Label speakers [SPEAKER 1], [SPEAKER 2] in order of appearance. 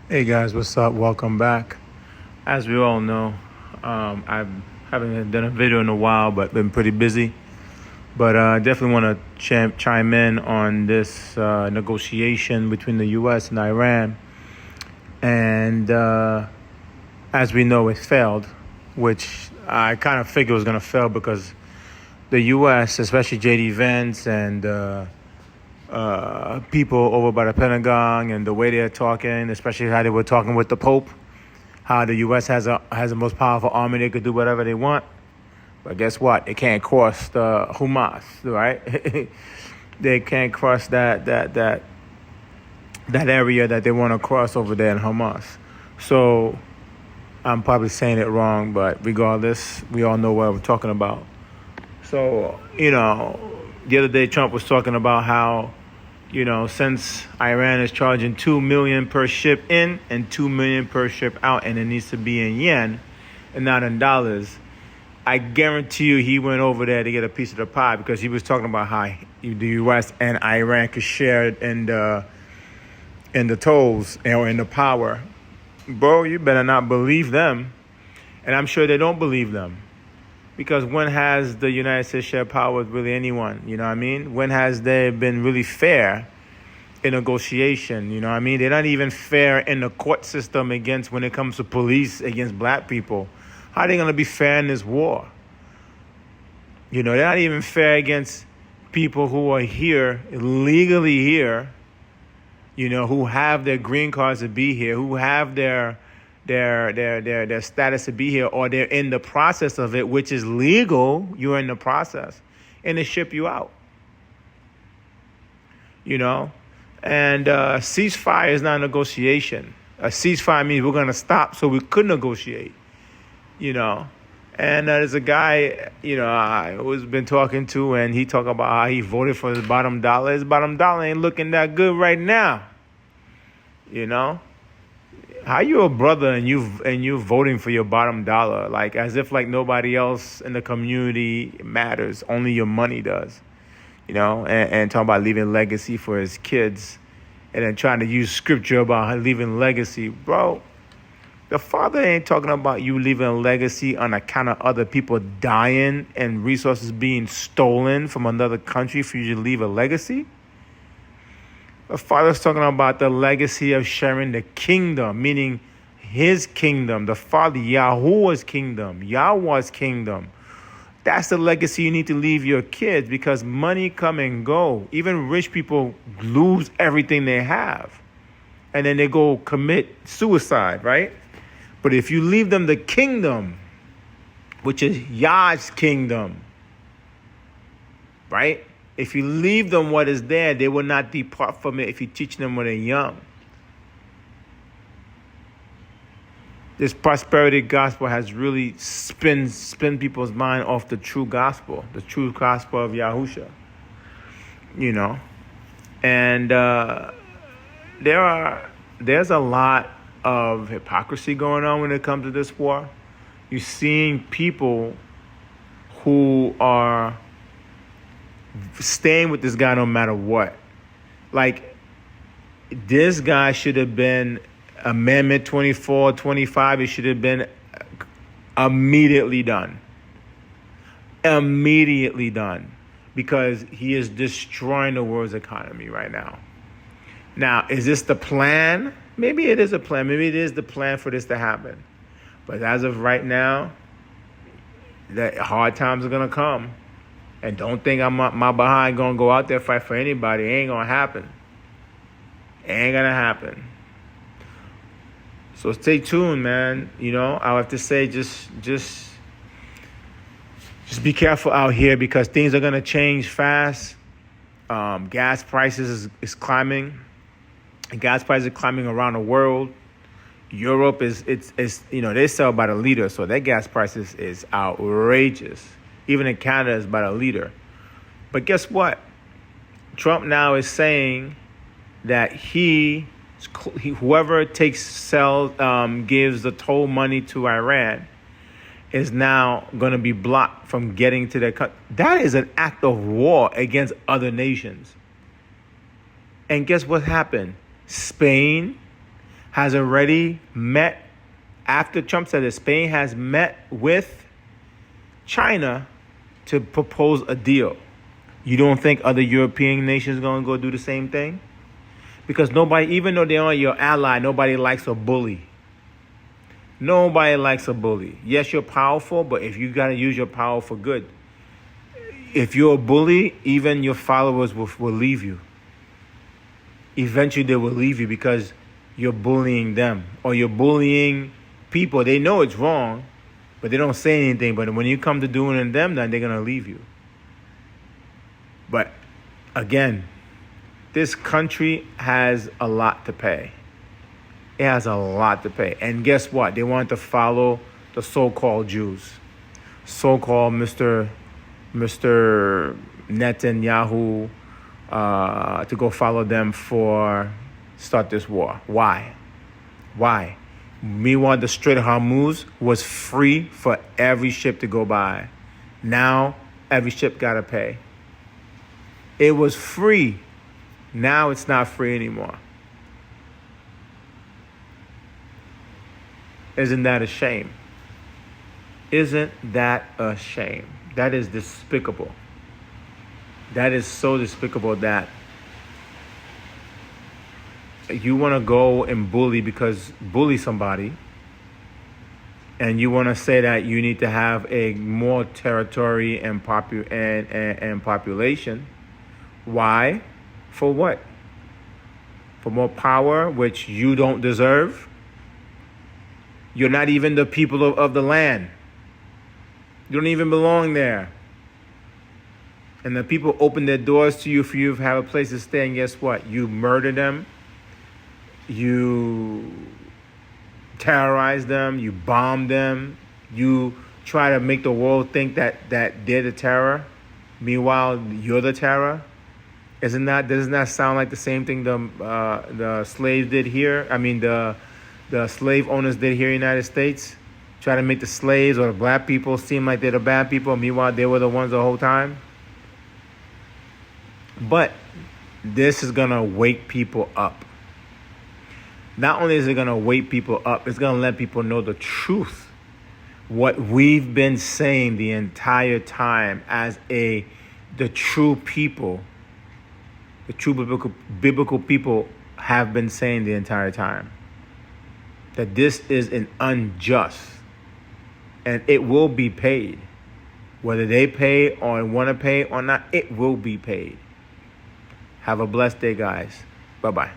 [SPEAKER 1] Hey guys, what's up? Welcome back. As we all know, I haven't done a video in a while, but been pretty busy. But I definitely want to chime in on this negotiation between the U.S. and Iran. And as we know, it failed, which I kind of figured was going to fail because the U.S., especially J.D. Vance and people over by the Pentagon and the way they're talking, especially how they were talking with the Pope, how the U.S. has the most powerful army. They could do whatever they want, but guess what? They can't cross the Hamas, right? They can't cross that area that they want to cross over there in Hamas. So I'm probably saying it wrong, but regardless, we all know what we're talking about. So the other day Trump was talking about how since Iran is charging $2 million per ship in and $2 million per ship out, and it needs to be in yen and not in dollars, I guarantee you he went over there to get a piece of the pie because he was talking about how the U.S. and Iran could share in the tolls or in the power. Bro, you better not believe them, and I'm sure they don't believe them. Because when has the United States shared power with really anyone? You know what I mean? When has they been really fair in negotiation? You know what I mean? They're not even fair in the court system when it comes to police against black people. How are they going to be fair in this war? They're not even fair against people who are here, legally here, who have their green cards to be here, who have their status to be here, or they're in the process of it, which is legal. You're in the process, and they ship you out. And ceasefire is not a negotiation. A ceasefire means we're going to stop so we could negotiate. And there's a guy I was been talking to, and he talked about how he voted for his bottom dollar. His bottom dollar ain't looking that good right now. How you a brother and you voting for your bottom dollar, like as if like nobody else in the community matters, only your money does, and talking about leaving legacy for his kids, and then trying to use scripture about leaving legacy, bro. The Father ain't talking about you leaving a legacy on account of other people dying and resources being stolen from another country for you to leave a legacy. The Father's talking about the legacy of sharing the kingdom, meaning his kingdom, the Father, Yahuwah's kingdom, Yahweh's kingdom. That's the legacy you need to leave your kids, because money come and go. Even rich people lose everything they have, and then they go commit suicide, right? But if you leave them the kingdom, which is Yah's kingdom, right? If you leave them what is there, they will not depart from it if you teach them when they're young. This prosperity gospel has really spin people's mind off the true gospel of Yahusha. And there's a lot of hypocrisy going on when it comes to this war. You're seeing people who are staying with this guy no matter what. Like, this guy should have been Amendment 24, 25. It should have been immediately done. Immediately done. Because he is destroying the world's economy right now. Now, is this the plan? Maybe it is a plan. Maybe it is the plan for this to happen. But as of right now, the hard times are going to come. And don't think my behind going to go out there fight for anybody. It ain't going to happen. It ain't going to happen. So stay tuned, man. I have to say just be careful out here, because things are going to change fast. Gas prices is climbing. Gas prices are climbing around the world. Europe is they sell by the liter, so their gas prices is outrageous. Even in Canada, it's by the liter. But guess what? Trump now is saying that whoever gives the toll money to Iran is now going to be blocked from getting to their country. That is an act of war against other nations. And guess what happened? Spain has already met, after Trump said that Spain has met with China to propose a deal. You don't think other European nations are going to go do the same thing? Because nobody, even though they are your ally, nobody likes a bully. Nobody likes a bully. Yes, you're powerful, but if you got to use your power for good. If you're a bully, even your followers will leave you. Eventually they will leave you because you're bullying them. Or you're bullying people. They know it's wrong, but they don't say anything. But when you come to doing them, then they're going to leave you. But again, this country has a lot to pay. It has a lot to pay. And guess what? They want to follow the so-called Jews. So-called Mr. Netanyahu, to go follow them for start this war. Why? Meanwhile, the Strait of Hormuz was free for every ship to go by. Now, every ship got to pay. It was free. Now it's not free anymore. Isn't that a shame? Isn't that a shame? That is despicable. That is so despicable that you want to go and bully somebody, and you want to say that you need to have a more territory and population. Why? For what? For more power, which you don't deserve? You're not even the people of the land. You don't even belong there. And the people open their doors to you for you to have a place to stay, and guess what? You murder them. You terrorize them. You bomb them. You try to make the world think that they're the terror. Meanwhile, you're the terror. Doesn't that sound like the same thing the slaves did here? I mean, the slave owners did here in the United States? Try to make the slaves or the black people seem like they're the bad people. Meanwhile, they were the ones the whole time. But this is going to wake people up. Not only is it going to wake people up, it's going to let people know the truth. What we've been saying the entire time as the true people, the true biblical people have been saying the entire time. That this is an unjust. And it will be paid. Whether they pay or want to pay or not, it will be paid. Have a blessed day, guys. Bye-bye.